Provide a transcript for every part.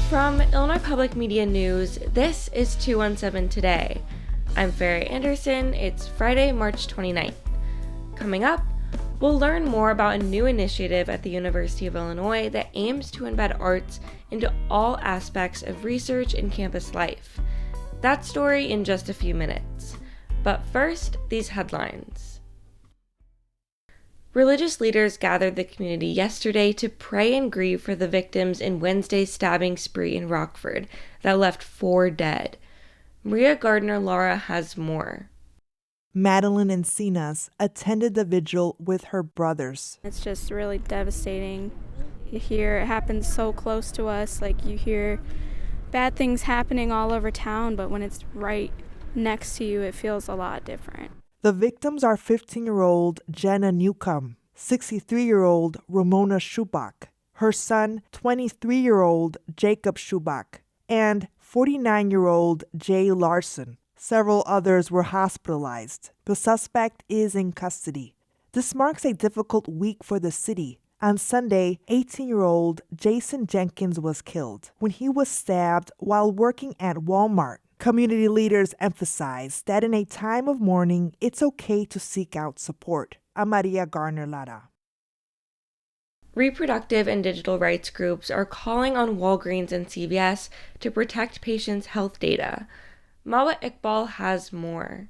From Illinois Public Media News, this is 217 Today. I'm Farrah Anderson. It's Friday, March 29th. Coming up, we'll learn more about a new initiative at the University of Illinois that aims to embed arts into all aspects of research and campus life. That story in just a few minutes. But first, these headlines. Religious leaders gathered the community yesterday to pray and grieve for the victims in Wednesday's stabbing spree in Rockford that left 4 dead. Maria Gardner-Lara has more. Madeline Encinas attended the vigil with her brothers. It's just really devastating. You hear it happens so close to us, like you hear bad things happening all over town, but when it's right next to you, it feels a lot different. The victims are 15-year-old Jenna Newcomb, 63-year-old Ramona Schubach, her son, 23-year-old Jacob Schubach, and 49-year-old Jay Larson. Several others were hospitalized. The suspect is in custody. This marks a difficult week for the city. On Sunday, 18-year-old Jason Jenkins was killed when he was stabbed while working at Walmart. Community leaders emphasize that in a time of mourning, it's okay to seek out support. I'm Maria Gardner-Lara. Reproductive and digital rights groups are calling on Walgreens and CVS to protect patients' health data. Mawa Iqbal has more.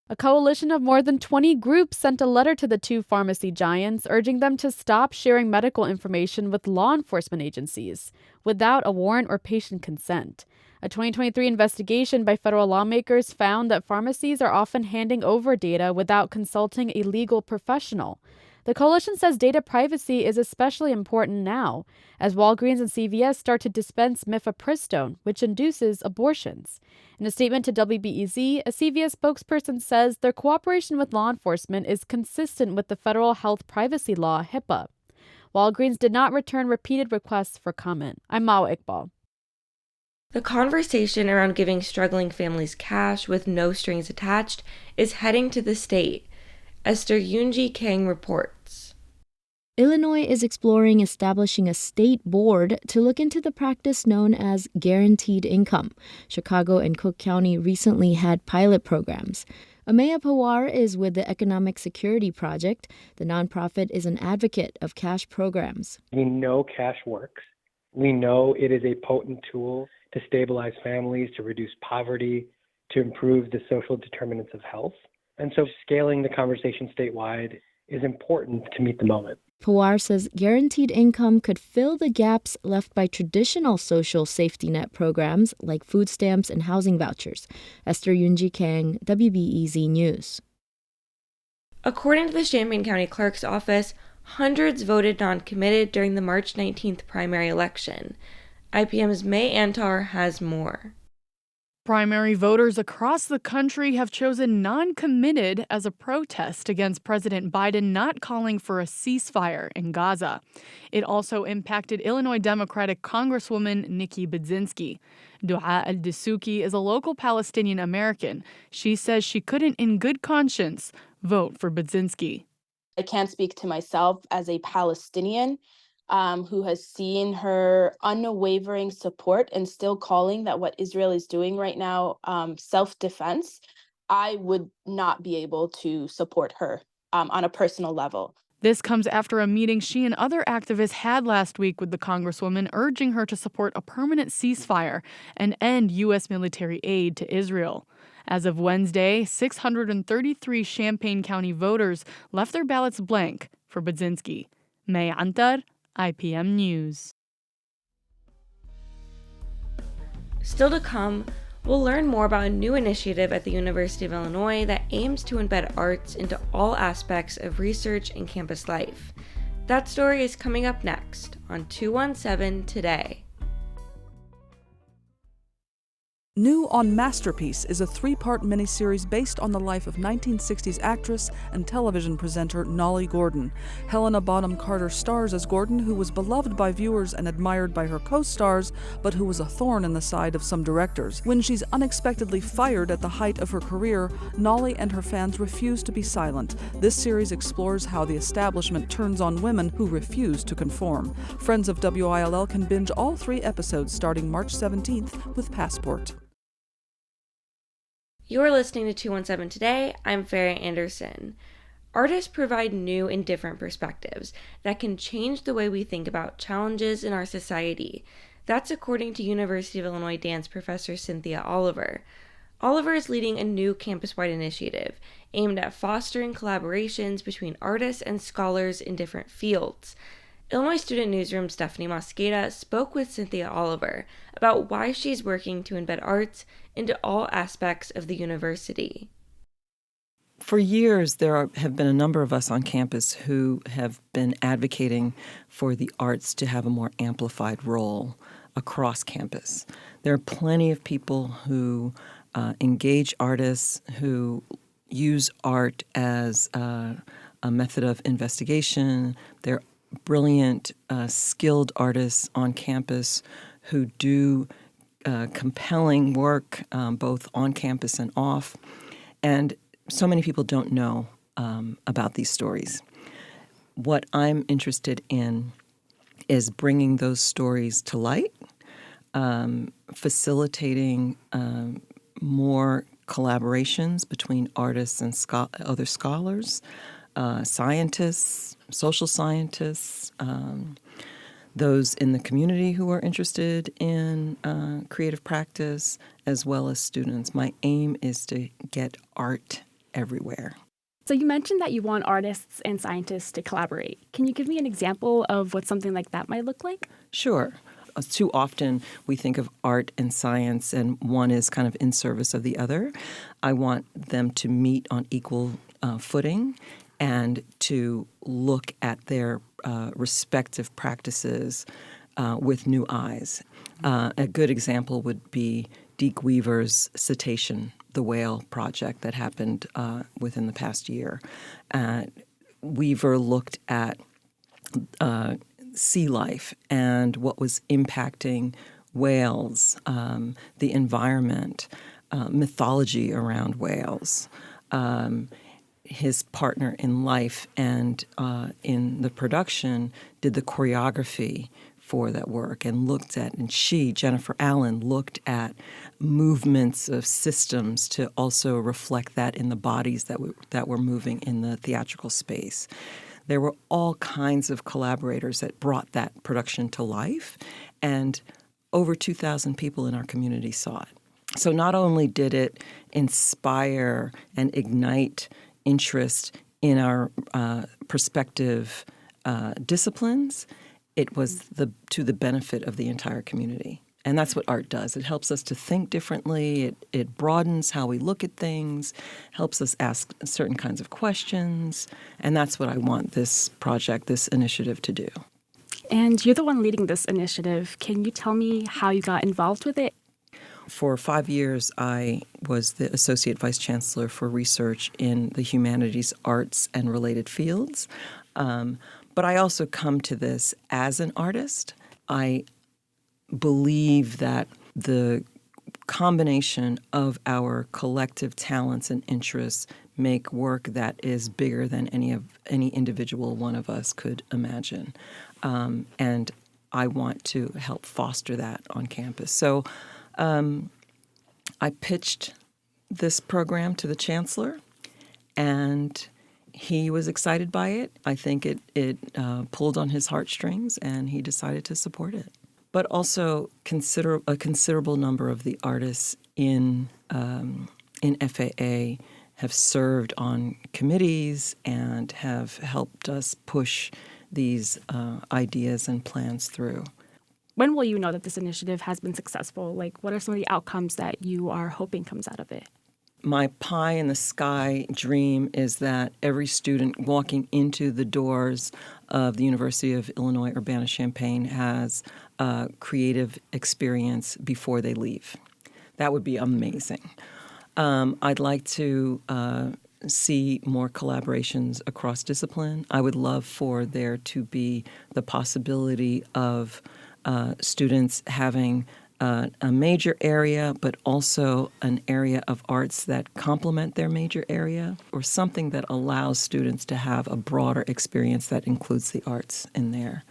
A coalition of more than 20 groups sent a letter to the two pharmacy giants urging them to stop sharing medical information with law enforcement agencies without a warrant or patient consent. A 2023 investigation by federal lawmakers found that pharmacies are often handing over data without consulting a legal professional. The coalition says data privacy is especially important now, as Walgreens and CVS start to dispense mifepristone, which induces abortions. In a statement to WBEZ, a CVS spokesperson says their cooperation with law enforcement is consistent with the federal health privacy law, HIPAA. Walgreens did not return repeated requests for comment. I'm Mawa Iqbal. The conversation around giving struggling families cash with no strings attached is heading to the state. Esther Yoonji Kang reports. Illinois is exploring establishing a state board to look into the practice known as guaranteed income. Chicago and Cook County recently had pilot programs. Amaya Pawar is with the Economic Security Project. The nonprofit is an advocate of cash programs. We know cash works. We know it is a potent tool to stabilize families, to reduce poverty, to improve the social determinants of health. And so scaling the conversation statewide is important to meet the moment. Pawar says guaranteed income could fill the gaps left by traditional social safety net programs like food stamps and housing vouchers. Esther Yoonji Kang, WBEZ News. According to the Champaign County Clerk's Office, hundreds voted non-committed during the March 19th primary election. IPM's May Antar has more. Primary voters across the country have chosen non-committed as a protest against President Biden not calling for a ceasefire in Gaza. It also impacted Illinois Democratic Congresswoman Nikki Budzinski. Dua al-Dasuki is a local Palestinian American. She says she couldn't in good conscience vote for Budzinski. I can't speak to myself as a Palestinian who has seen her unwavering support and still calling that what Israel is doing right now, self-defense. I would not be able to support her on a personal level. This comes after a meeting she and other activists had last week with the Congresswoman, urging her to support a permanent ceasefire and end U.S. military aid to Israel. As of Wednesday, 633 Champaign County voters left their ballots blank for Budzinski. May Antar, IPM News. Still to come, we'll learn more about a new initiative at the University of Illinois that aims to embed arts into all aspects of research and campus life. That story is coming up next on 217 Today. New on Masterpiece is a 3-part miniseries based on the life of 1960s actress and television presenter Nolly Gordon. Helena Bonham Carter stars as Gordon, who was beloved by viewers and admired by her co-stars, but who was a thorn in the side of some directors. When she's unexpectedly fired at the height of her career, Nolly and her fans refuse to be silent. This series explores how the establishment turns on women who refuse to conform. Friends of WILL can binge all 3 episodes starting March 17th with Passport. You're listening to 217 Today. I'm Farrah Anderson. Artists provide new and different perspectives that can change the way we think about challenges in our society. That's according to University of Illinois dance professor Cynthia Oliver. Oliver is leading a new campus-wide initiative aimed at fostering collaborations between artists and scholars in different fields. Illinois Student Newsroom Stephanie Mosqueda spoke with Cynthia Oliver about why she's working to embed arts into all aspects of the university. For years, there have been a number of us on campus who have been advocating for the arts to have a more amplified role across campus. There are plenty of people who engage artists, who use art as a method of investigation. There are brilliant, skilled artists on campus who do compelling work both on campus and off. And so many people don't know about these stories. What I'm interested in is bringing those stories to light, facilitating more collaborations between artists and other scholars, scientists, social scientists, those in the community who are interested in creative practice, as well as students. My aim is to get art everywhere. So you mentioned that you want artists and scientists to collaborate. Can you give me an example of what something like that might look like? Sure. Too often we think of art and science, and one is kind of in service of the other. I want them to meet on equal footing and to look at their respective practices with new eyes. A good example would be Deke Weaver's Cetacean, the whale project that happened within the past year. Weaver looked at sea life and what was impacting whales, the environment, mythology around whales. His partner in life and in the production did the choreography for that work and looked at, and she, Jennifer Allen, looked at movements of systems to also reflect that in the bodies that were moving in the theatrical space. There were all kinds of collaborators that brought that production to life, and over 2,000 people in our community saw it. So not only did it inspire and ignite interest in our perspective disciplines, it was to the benefit of the entire community. And that's what art does. It helps us to think differently. It broadens how we look at things, helps us ask certain kinds of questions. And that's what I want this project, this initiative to do. And you're the one leading this initiative. Can you tell me how you got involved with it? For 5 years, I was the Associate Vice Chancellor for Research in the humanities, arts, and related fields. But I also come to this as an artist. I believe that the combination of our collective talents and interests make work that is bigger than any individual one of us could imagine. And I want to help foster that on campus. So I pitched this program to the chancellor, and he was excited by it. I think it pulled on his heartstrings, and he decided to support it. But also a considerable number of the artists in FAA have served on committees and have helped us push these ideas and plans through. When will you know that this initiative has been successful? Like, what are some of the outcomes that you are hoping comes out of it? My pie in the sky dream is that every student walking into the doors of the University of Illinois Urbana-Champaign has a creative experience before they leave. That would be amazing. I'd like to see more collaborations across discipline. I would love for there to be the possibility of students having a major area, but also an area of arts that complement their major area, or something that allows students to have a broader experience that includes the arts in there.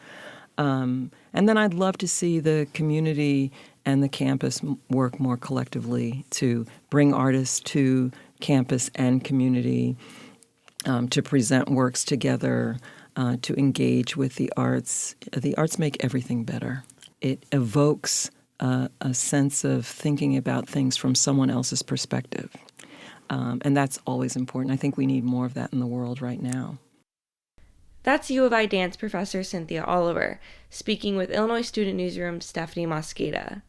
And then I'd love to see the community and the campus work more collectively to bring artists to campus and community, to present works together, to engage with the arts. The arts make everything better. It evokes a sense of thinking about things from someone else's perspective. And that's always important. I think we need more of that in the world right now. That's U of I dance professor Cynthia Oliver, speaking with Illinois Student Newsroom's Stephanie Mosqueda.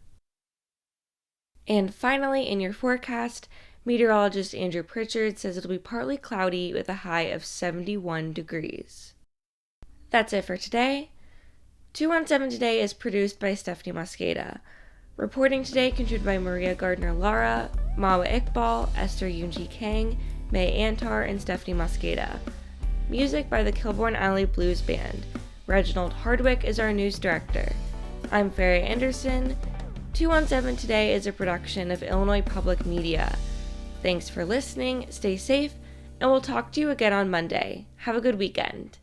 And finally, in your forecast, meteorologist Andrew Pritchard says it'll be partly cloudy with a high of 71 degrees. That's it for today. 217 Today is produced by Stephanie Mosqueda. Reporting today contributed by Maria Gardner-Lara, Mawa Iqbal, Esther Yoonji Kang, May Antar, and Stephanie Mosqueda. Music by the Kilbourne Alley Blues Band. Reginald Hardwick is our news director. I'm Ferry Anderson. 217 Today is a production of Illinois Public Media. Thanks for listening, stay safe, and we'll talk to you again on Monday. Have a good weekend.